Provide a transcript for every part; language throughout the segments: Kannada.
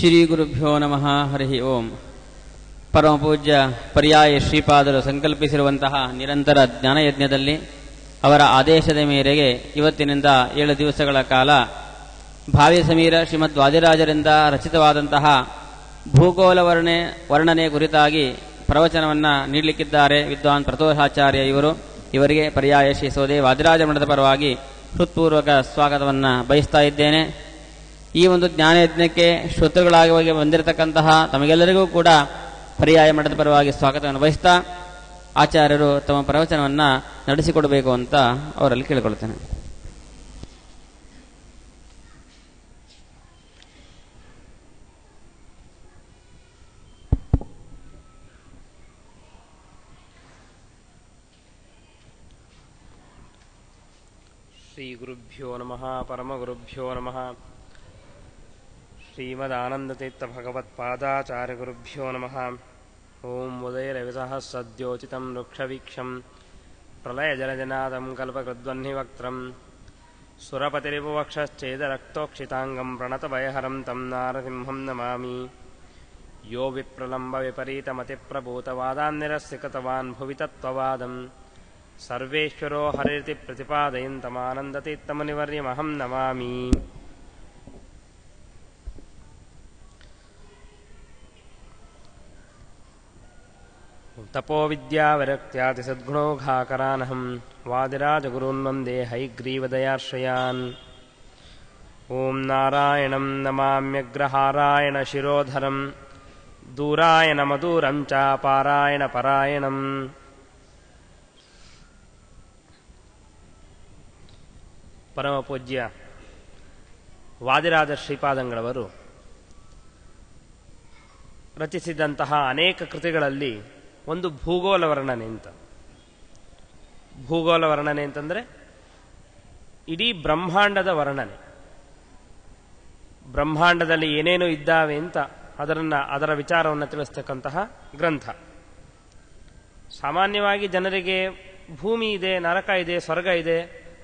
ಶ್ರೀ ಗುರುಭ್ಯೋ ನಮಃ. ಹರಿ ಓಂ. ಪರಮಪೂಜ್ಯ ಪರ್ಯಾಯ ಶ್ರೀಪಾದರು ಸಂಕಲ್ಪಿಸಿರುವಂತಹ ನಿರಂತರ ಜ್ಞಾನಯಜ್ಞದಲ್ಲಿ ಅವರ ಆದೇಶದ ಮೇರೆಗೆ ಇವತ್ತಿನಿಂದ 7 ದಿವಸಗಳ ಕಾಲ ಭಾವಿ ಸಮೀರ ಶ್ರೀಮದ್ ವಾದಿರಾಜರಿಂದ ರಚಿತವಾದಂತಹ ಭೂಗೋಳ ವರ್ಣನೆ ಕುರಿತಾಗಿ ಪ್ರವಚನವನ್ನು ನೀಡಲಿಕ್ಕಿದ್ದಾರೆ ವಿದ್ವಾನ್ ಪ್ರತೋಷಾಚಾರ್ಯ ಇವರು. ಇವರಿಗೆ ಪರ್ಯಾಯ ಶ್ರೀ ಸೋದೆ ವಾದಿರಾಜ ಮಠದ ಪರವಾಗಿ ಹೃತ್ಪೂರ್ವಕ ಸ್ವಾಗತವನ್ನು ಬಯಸ್ತಾ ಇದ್ದೇನೆ. ಈ ಒಂದು ಜ್ಞಾನಯಜ್ಞಕ್ಕೆ ಶ್ರೋತೃಗಳಾಗಿ ಬಂದಿರತಕ್ಕಂತಹ ತಮಗೆಲ್ಲರಿಗೂ ಕೂಡ ಪರ್ಯಾಯ ಮಠದ ಪರವಾಗಿ ಸ್ವಾಗತವನ್ನು ಬಯಸ್ತಾ ಆಚಾರ್ಯರು ತಮ್ಮ ಪ್ರವಚನವನ್ನು ನಡೆಸಿಕೊಡಬೇಕು ಅಂತ ಅವರಲ್ಲಿ ಕೇಳಿಕೊಳ್ತೇನೆ. ಶ್ರೀ ಗುರುಭ್ಯೋ ನಮಃ. ಪರಮಗುರುಭ್ಯೋ ನಮಃ. ಶ್ರೀಮದಾನಂದತೀರ್ಥ ಭಗವತ್ಪಾದಾಚಾರ್ಯ ಗುರುಭ್ಯೋ ನಮಃ. ಓಂ ಉದಯರವಿಸಃ ಸದ್ಯೋಚಿತಂ ವೃಕ್ಷವೀಕ್ಷಂ ಪ್ರಳಯಜಲಜನಾದಂ ಕಲ್ಪಕೃದ್ವನ್ನಿವಕ್ತ್ರಂ ಸುರಪತಿರಿಪುವಕ್ಷಶ್ಚೇದರಕ್ತೋಕ್ಷಿತಾಂಗಂ ಪ್ರಣತಭಯಹರಂ ತಂ ನಾರಸಿಂಹಂ ನಮಾಮಿ. ಯೋ ವಿಪ್ರಲಂಬ ವಿಪರೀತಮತಿಪ್ರಭೂತವಾದಾನ್ನಿರಸ್ಸಿಕತವಾನ್ ಭುವಿ ತತ್ವವಾದಂ ಸರ್ವೇಶ್ವರೋ ಹರಿತಿ ಪ್ರತಿಪಾದಯಂತಮಾನಂದತೀರ್ಥಮುನಿವರ್ಯಮಹಂ ನಮಾಮಿ. ತಪೋವಿದ್ಯಾವಿರಕ್ತ್ಯಾದಿ ಸದ್ಗುಣೋಘಾಕರಾನಹಂ ವಾದಿರಾಜಗುರುನ್ ವಂದೇ ಹೈಗ್ರೀವದಯಾಶ್ರಯಾನ್. ಓಂ ನಾರಾಯಣಂ ನಮಾಮ್ಯಗ್ರಹಾರಾಯಣ ಶಿರೋಧರಂ ದೂರಾಯಣ ಮಧುರಂ ಚ ಪಾರಾಯಣ ಪರಾಯಣಂ. ಪರಮಪೂಜ್ಯ ವಾದಿರಾಜ ಶ್ರೀಪಾದಂಗಳವರು ರಚಿಸಿದಂತಹ ಅನೇಕ ಕೃತಿಗಳಲ್ಲಿ ಒಂದು ಭೂಗೋಳ ವರ್ಣನೆ ಅಂತ. ಭೂಗೋಳ ವರ್ಣನೆ ಅಂತಂದರೆ ಇಡೀ ಬ್ರಹ್ಮಾಂಡದ ವರ್ಣನೆ, ಬ್ರಹ್ಮಾಂಡದಲ್ಲಿ ಏನೇನು ಇದ್ದಾವೆ ಅಂತ ಅದರ ವಿಚಾರವನ್ನು ತಿಳಿಸ್ತಕ್ಕಂತಹ ಗ್ರಂಥ. ಸಾಮಾನ್ಯವಾಗಿ ಜನರಿಗೆ ಭೂಮಿ ಇದೆ, ನರಕ ಇದೆ, ಸ್ವರ್ಗ ಇದೆ,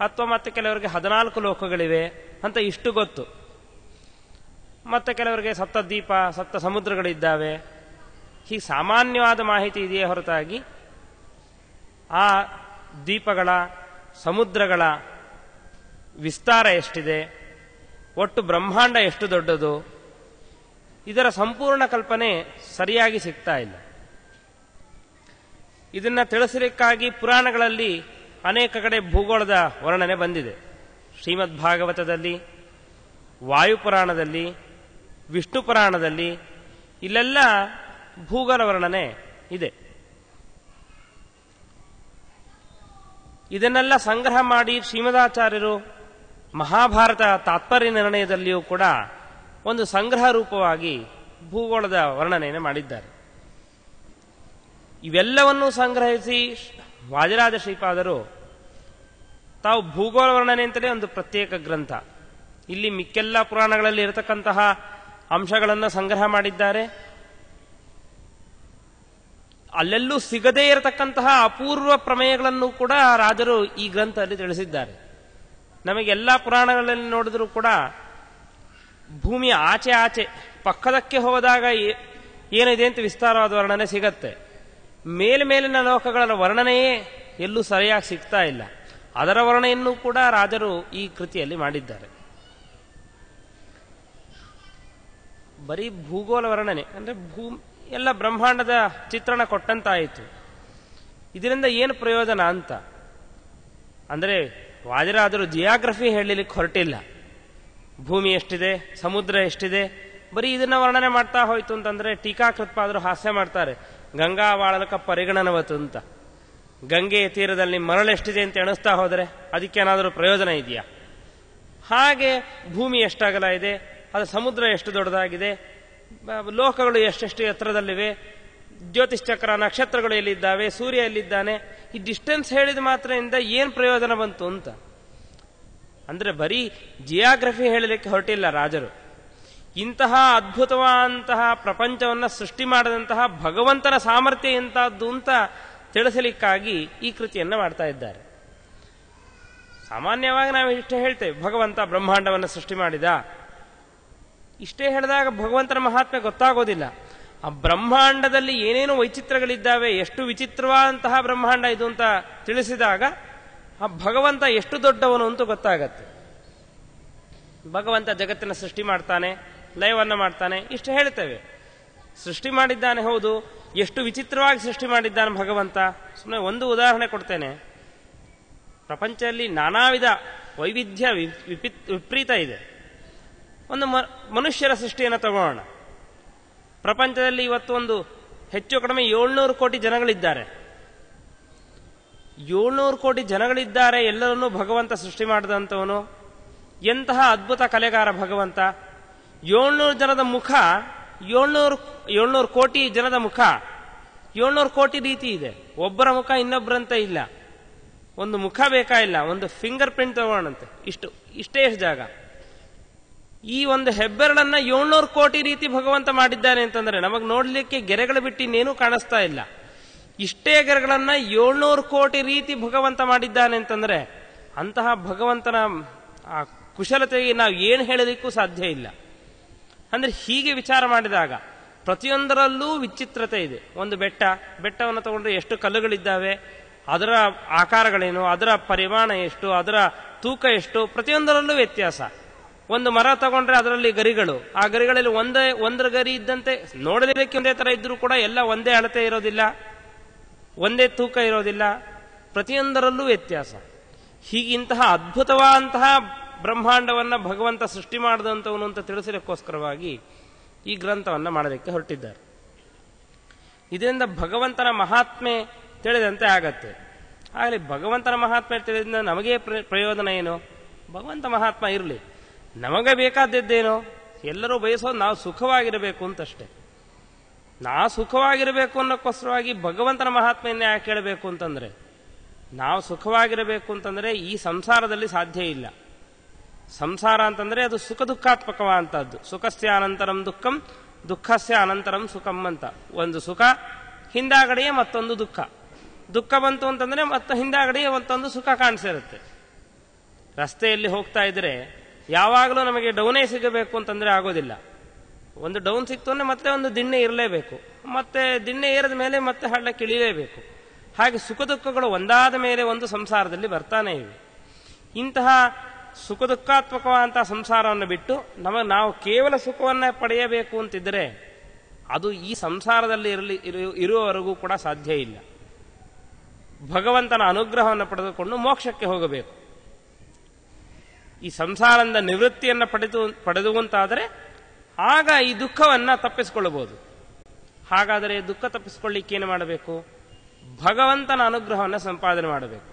ಅಥವಾ ಮತ್ತೆ ಕೆಲವರಿಗೆ 14 ಲೋಕಗಳಿವೆ ಅಂತ ಇಷ್ಟು ಗೊತ್ತು. ಮತ್ತೆ ಕೆಲವರಿಗೆ ಸಪ್ತ ದ್ವೀಪ, ಸಪ್ತ ಸಮುದ್ರಗಳಿದ್ದಾವೆ, ಹೀಗೆ ಸಾಮಾನ್ಯವಾದ ಮಾಹಿತಿ ಇದೆಯೇ ಹೊರತಾಗಿ ಆ ದ್ವೀಪಗಳ, ಸಮುದ್ರಗಳ ವಿಸ್ತಾರ ಎಷ್ಟಿದೆ, ಒಟ್ಟು ಬ್ರಹ್ಮಾಂಡ ಎಷ್ಟು ದೊಡ್ಡದು, ಇದರ ಸಂಪೂರ್ಣ ಕಲ್ಪನೆ ಸರಿಯಾಗಿ ಸಿಗ್ತಾ ಇಲ್ಲ. ಇದನ್ನು ತಿಳಿಸಲಿಕ್ಕಾಗಿ ಪುರಾಣಗಳಲ್ಲಿ ಅನೇಕ ಕಡೆ ಭೂಗೋಳದ ವರ್ಣನೆ ಬಂದಿದೆ. ಶ್ರೀಮದ್ ಭಾಗವತದಲ್ಲಿ, ವಾಯುಪುರಾಣದಲ್ಲಿ, ವಿಷ್ಣು ಪುರಾಣದಲ್ಲಿ ಇಲ್ಲೆಲ್ಲ ಭೂಗೋಳ ವರ್ಣನೆ ಇದೆ. ಇದನ್ನೆಲ್ಲ ಸಂಗ್ರಹ ಮಾಡಿ ಶ್ರೀಮದಾಚಾರ್ಯರು ಮಹಾಭಾರತ ತಾತ್ಪರ್ಯ ನಿರ್ಣಯದಲ್ಲಿಯೂ ಕೂಡ ಒಂದು ಸಂಗ್ರಹ ರೂಪವಾಗಿ ಭೂಗೋಳದ ವರ್ಣನೆಯನ್ನು ಮಾಡಿದ್ದಾರೆ. ಇವೆಲ್ಲವನ್ನೂ ಸಂಗ್ರಹಿಸಿ ವಾದಿರಾಜ ಶ್ರೀಪಾದರು ತಾವು ಭೂಗೋಳ ವರ್ಣನೆ ಅಂತಲೇ ಒಂದು ಪ್ರತ್ಯೇಕ ಗ್ರಂಥ, ಇಲ್ಲಿ ಮಿಕ್ಕೆಲ್ಲ ಪುರಾಣಗಳಲ್ಲಿ ಇರತಕ್ಕಂತಹ ಅಂಶಗಳನ್ನು ಸಂಗ್ರಹ ಮಾಡಿದ್ದಾರೆ. ಅಲ್ಲೆಲ್ಲೂ ಸಿಗದೇ ಇರತಕ್ಕಂತಹ ಅಪೂರ್ವ ಪ್ರಮೇಯಗಳನ್ನು ಕೂಡ ರಾಜರು ಈ ಗ್ರಂಥದಲ್ಲಿ ತಿಳಿಸಿದ್ದಾರೆ. ನಮಗೆಲ್ಲ ಪುರಾಣಗಳಲ್ಲಿ ನೋಡಿದ್ರೂ ಕೂಡ ಭೂಮಿಯ ಆಚೆ ಪಕ್ಕದಕ್ಕೆ ಹೋದಾಗ ಏನಿದೆ ಅಂತ ವಿಸ್ತಾರವಾದ ವರ್ಣನೆ ಸಿಗತ್ತೆ. ಮೇಲಿನ ಲೋಕಗಳ ವರ್ಣನೆಯೇ ಎಲ್ಲೂ ಸರಿಯಾಗಿ ಸಿಗ್ತಾ ಇಲ್ಲ. ಅದರ ವರ್ಣನೆಯನ್ನು ಕೂಡ ರಾಜರು ಈ ಕೃತಿಯಲ್ಲಿ ಮಾಡಿದ್ದಾರೆ. ಬರೀ ಭೂಗೋಳ ವರ್ಣನೆ ಅಂದರೆ ಎಲ್ಲ ಬ್ರಹ್ಮಾಂಡದ ಚಿತ್ರಣ ಕೊಟ್ಟಂತಾಯಿತು. ಇದರಿಂದ ಏನು ಪ್ರಯೋಜನ ಅಂತ ಅಂದರೆ ವಾದಿರಾಜರು ಜಿಯಾಗ್ರಫಿ ಹೇಳಲಿಕ್ಕೆ ಹೊರಟಿಲ್ಲ. ಭೂಮಿ ಎಷ್ಟಿದೆ, ಸಮುದ್ರ ಎಷ್ಟಿದೆ, ಬರೀ ಇದನ್ನ ವರ್ಣನೆ ಮಾಡ್ತಾ ಹೋಯ್ತು ಅಂತಂದ್ರೆ ಟೀಕಾಕೃತ್ಪಾದರು ಹಾಸ್ಯ ಮಾಡ್ತಾರೆ. ಗಂಗಾ ವಾಳಲಕ ಪರಿಗಣನವತು ಅಂತ. ಗಂಗೆಯ ತೀರದಲ್ಲಿ ಮರಳೆಷ್ಟಿದೆ ಅಂತ ಎಣಿಸ್ತಾ ಹೋದರೆ ಅದಕ್ಕೇನಾದರೂ ಪ್ರಯೋಜನ ಇದೆಯಾ? ಹಾಗೆ ಭೂಮಿ ಎಷ್ಟಾಗಲ ಇದೆ, ಅದು ಸಮುದ್ರ ಎಷ್ಟು ದೊಡ್ಡದಾಗಿದೆ, ಲೋಕಗಳು ಎಷ್ಟೆಷ್ಟು ಎತ್ತರದಲ್ಲಿವೆ, ಜ್ಯೋತಿಷ್ಚಕ್ರ ನಕ್ಷತ್ರಗಳು ಎಲ್ಲಿದ್ದಾವೆ, ಸೂರ್ಯ ಎಲ್ಲಿದ್ದಾನೆ, ಈ ಡಿಸ್ಟೆನ್ಸ್ ಹೇಳಿದ ಮಾತ್ರದಿಂದ ಏನು ಪ್ರಯೋಜನ ಬಂತು ಅಂತ. ಅಂದರೆ ಬರೀ ಜಿಯಾಗ್ರಫಿ ಹೇಳಲಿಕ್ಕೆ ಹೊರಟಿಲ್ಲ ರಾಜರು. ಇಂತಹ ಅದ್ಭುತವಾದಂತಹ ಪ್ರಪಂಚವನ್ನು ಸೃಷ್ಟಿ ಮಾಡಿದಂತಹ ಭಗವಂತನ ಸಾಮರ್ಥ್ಯ ಎಂತಹದ್ದು ಅಂತ ತಿಳಿಸಲಿಕ್ಕಾಗಿ ಈ ಕೃತಿಯನ್ನು ಮಾಡ್ತಾ ಇದ್ದಾರೆ. ಸಾಮಾನ್ಯವಾಗಿ ನಾವು ಇಷ್ಟೇ ಹೇಳ್ತೇವೆ, ಭಗವಂತ ಬ್ರಹ್ಮಾಂಡವನ್ನು ಸೃಷ್ಟಿ ಮಾಡಿದ, ಇಷ್ಟೇ ಹೇಳಿದಾಗ ಭಗವಂತನ ಮಹಾತ್ಮೆ ಗೊತ್ತಾಗೋದಿಲ್ಲ. ಆ ಬ್ರಹ್ಮಾಂಡದಲ್ಲಿ ಏನೇನು ವೈಚಿತ್ರಗಳಿದ್ದಾವೆ, ಎಷ್ಟು ವಿಚಿತ್ರವಾದಂತಹ ಬ್ರಹ್ಮಾಂಡ ಇದು ಅಂತ ತಿಳಿಸಿದಾಗ ಆ ಭಗವಂತ ಎಷ್ಟು ದೊಡ್ಡವನು ಅಂತ ಗೊತ್ತಾಗತ್ತೆ. ಭಗವಂತ ಜಗತ್ತಿನ ಸೃಷ್ಟಿ ಮಾಡ್ತಾನೆ, ಲಯವನ್ನ ಮಾಡ್ತಾನೆ, ಇಷ್ಟು ಹೇಳ್ತೇವೆ. ಸೃಷ್ಟಿ ಮಾಡಿದ್ದಾನೆ, ಹೌದು. ಎಷ್ಟು ವಿಚಿತ್ರವಾಗಿ ಸೃಷ್ಟಿ ಮಾಡಿದ್ದಾನೆ ಭಗವಂತ. ಸುಮ್ಮನೆ ಒಂದು ಉದಾಹರಣೆ ಕೊಡ್ತೇನೆ. ಪ್ರಪಂಚದಲ್ಲಿ ನಾನಾ ವಿಧ ವೈವಿಧ್ಯ ವಿಪರೀತ ಇದೆ. ಒಂದು ಮನುಷ್ಯರ ಸೃಷ್ಟಿಯನ್ನು ತಗೋಣ. ಪ್ರಪಂಚದಲ್ಲಿ ಇವತ್ತು ಒಂದು ಹೆಚ್ಚು ಕಡಿಮೆ 700 ಕೋಟಿ ಜನಗಳಿದ್ದಾರೆ. 700 ಕೋಟಿ ಜನಗಳಿದ್ದಾರೆ. ಎಲ್ಲರನ್ನೂ ಭಗವಂತ ಸೃಷ್ಟಿ ಮಾಡಿದಂಥವನು. ಎಂತಹ ಅದ್ಭುತ ಕಲೆಗಾರ ಭಗವಂತ. 700 ಜನದ ಮುಖ, 700 ಕೋಟಿ ಜನದ ಮುಖ 700 ಕೋಟಿ ರೀತಿ ಇದೆ. ಒಬ್ಬರ ಮುಖ ಇನ್ನೊಬ್ಬರಂತೆ ಇಲ್ಲ. ಒಂದು ಮುಖ ಬೇಕಾ ಇಲ್ಲ, ಒಂದು ಫಿಂಗರ್ ಪ್ರಿಂಟ್ ತಗೋಣಂತೆ. ಇಷ್ಟೇ ಜಾಗ. ಈ ಒಂದು ಹೆಬ್ಬೆರಳನ್ನ 700 ಕೋಟಿ ರೀತಿ ಭಗವಂತ ಮಾಡಿದ್ದಾನೆ ಅಂತಂದ್ರೆ ನಮಗೆ ನೋಡ್ಲಿಕ್ಕೆ ಗೆರೆಗಳು ಬಿಟ್ಟು ಇನ್ನೇನೂ ಕಾಣಿಸ್ತಾ ಇಲ್ಲ. ಇಷ್ಟೇ ಗೆರೆಗಳನ್ನ 700 ಕೋಟಿ ರೀತಿ ಭಗವಂತ ಮಾಡಿದ್ದಾನೆ ಅಂತಂದ್ರೆ ಅಂತಹ ಭಗವಂತನ ಆ ಕುಶಲತೆಗೆ ನಾವು ಏನು ಹೇಳಲಿಕ್ಕೂ ಸಾಧ್ಯ ಇಲ್ಲ. ಅಂದ್ರೆ ಹೀಗೆ ವಿಚಾರ ಮಾಡಿದಾಗ ಪ್ರತಿಯೊಂದರಲ್ಲೂ ವಿಚಿತ್ರತೆ ಇದೆ. ಒಂದು ಬೆಟ್ಟವನ್ನು ತಗೊಂಡ್ರೆ ಎಷ್ಟು ಕಲ್ಲುಗಳಿದ್ದಾವೆ, ಅದರ ಆಕಾರಗಳೇನು, ಅದರ ಪರಿಮಾಣ ಎಷ್ಟು, ಅದರ ತೂಕ ಎಷ್ಟು, ಪ್ರತಿಯೊಂದರಲ್ಲೂ ವ್ಯತ್ಯಾಸ. ಒಂದು ಮರ ತಗೊಂಡ್ರೆ ಅದರಲ್ಲಿ ಗರಿಗಳು, ಆ ಗರಿಗಳಲ್ಲಿ ಒಂದರ ಗರಿ ಇದ್ದಂತೆ ನೋಡಲಿಕ್ಕೆ ಒಂದೇ ತರ ಇದ್ರೂ ಕೂಡ ಎಲ್ಲ ಒಂದೇ ಅಳತೆ ಇರೋದಿಲ್ಲ, ಒಂದೇ ತೂಕ ಇರೋದಿಲ್ಲ, ಪ್ರತಿಯೊಂದರಲ್ಲೂ ವ್ಯತ್ಯಾಸ. ಹೀಗಿಂತಹ ಅದ್ಭುತವಾದಂತಹ ಬ್ರಹ್ಮಾಂಡವನ್ನ ಭಗವಂತ ಸೃಷ್ಟಿ ಮಾಡಿದಂಥವನು ಅಂತ ತಿಳಿಸಲಿಕ್ಕೋಸ್ಕರವಾಗಿ ಈ ಗ್ರಂಥವನ್ನ ಮಾಡಲಿಕ್ಕೆ ಹೊರಟಿದ್ದಾರೆ. ಇದರಿಂದ ಭಗವಂತನ ಮಹಾತ್ಮೆ ತಿಳಿದಂತೆ ಆಗತ್ತೆ. ಆಗಲಿ ಭಗವಂತನ ಮಹಾತ್ಮೆ ತಿಳಿದ ನಮಗೆ ಪ್ರಯೋಜನ ಏನು? ಭಗವಂತ ಮಹಾತ್ಮ ಇರಲಿ, ನಮಗೆ ಬೇಕಾದದ್ದೇನೋ? ಎಲ್ಲರೂ ಬಯಸೋದು ನಾವು ಸುಖವಾಗಿರಬೇಕು ಅಂತಷ್ಟೇ. ನಾವು ಸುಖವಾಗಿರಬೇಕು ಅನ್ನೋಕ್ಕೋಸ್ಕರವಾಗಿ ಭಗವಂತನ ಮಹಾತ್ಮೆಯನ್ನೇ ಯಾಕೆ ಕೇಳಬೇಕು ಅಂತಂದ್ರೆ, ನಾವು ಸುಖವಾಗಿರಬೇಕು ಅಂತಂದ್ರೆ ಈ ಸಂಸಾರದಲ್ಲಿ ಸಾಧ್ಯ ಇಲ್ಲ. ಸಂಸಾರ ಅಂತಂದ್ರೆ ಅದು ಸುಖ ದುಃಖಾತ್ಮಕವಾದಂತಹದ್ದು. ಸುಖಸ್ಯ ಅನಂತರಂ ದುಃಖಂ, ದುಃಖಸ್ಯ ಅನಂತರಂ ಸುಖಂ ಅಂತ. ಒಂದು ಸುಖ ಹಿಂದಾಗಡೆಯೇ ಮತ್ತೊಂದು ದುಃಖ. ದುಃಖ ಬಂತು ಅಂತಂದ್ರೆ ಮತ್ತೆ ಹಿಂದಾಗಡೆಯೇ ಮತ್ತೊಂದು ಸುಖ ಕಾಣಿಸಿರುತ್ತೆ. ರಸ್ತೆಯಲ್ಲಿ ಹೋಗ್ತಾ ಇದ್ರೆ ಯಾವಾಗಲೂ ನಮಗೆ ಡೌನೇ ಸಿಗಬೇಕು ಅಂತಂದ್ರೆ ಆಗೋದಿಲ್ಲ. ಒಂದು ಡೌನ್ ಸಿಕ್ತು ಅಂದ್ರೆ ಮತ್ತೆ ಒಂದು ದಿಣ್ಣೆ ಇರಲೇಬೇಕು, ಮತ್ತೆ ದಿಣ್ಣೆ ಏರದ ಮೇಲೆ ಮತ್ತೆ ಹಳ್ಳಕ್ಕೆ ಇಳಿಲೇಬೇಕು. ಹಾಗೆ ಸುಖ ದುಃಖಗಳು ಒಂದಾದ ಮೇಲೆ ಒಂದು ಸಂಸಾರದಲ್ಲಿ ಬರ್ತಾನೆ ಇವೆ. ಇಂತಹ ಸುಖ ದುಃಖಾತ್ಮಕವಾದಂತಹ ಸಂಸಾರವನ್ನು ಬಿಟ್ಟು ನಾವು ಕೇವಲ ಸುಖವನ್ನ ಪಡೆಯಬೇಕು ಅಂತಿದ್ರೆ ಅದು ಈ ಸಂಸಾರದಲ್ಲಿ ಇರುವವರೆಗೂ ಕೂಡ ಸಾಧ್ಯ ಇಲ್ಲ. ಭಗವಂತನ ಅನುಗ್ರಹವನ್ನು ಪಡೆದುಕೊಂಡು ಮೋಕ್ಷಕ್ಕೆ ಹೋಗಬೇಕು. ಈ ಸಂಸಾರದ ನಿವೃತ್ತಿಯನ್ನು ಪಡೆದುವಂತಾದರೆ ಆಗ ಈ ದುಃಖವನ್ನ ತಪ್ಪಿಸಿಕೊಳ್ಳಬಹುದು. ಹಾಗಾದರೆ ದುಃಖ ತಪ್ಪಿಸಿಕೊಳ್ಳಿಕ್ಕೆ ಏನು ಮಾಡಬೇಕು? ಭಗವಂತನ ಅನುಗ್ರಹವನ್ನು ಸಂಪಾದನೆ ಮಾಡಬೇಕು.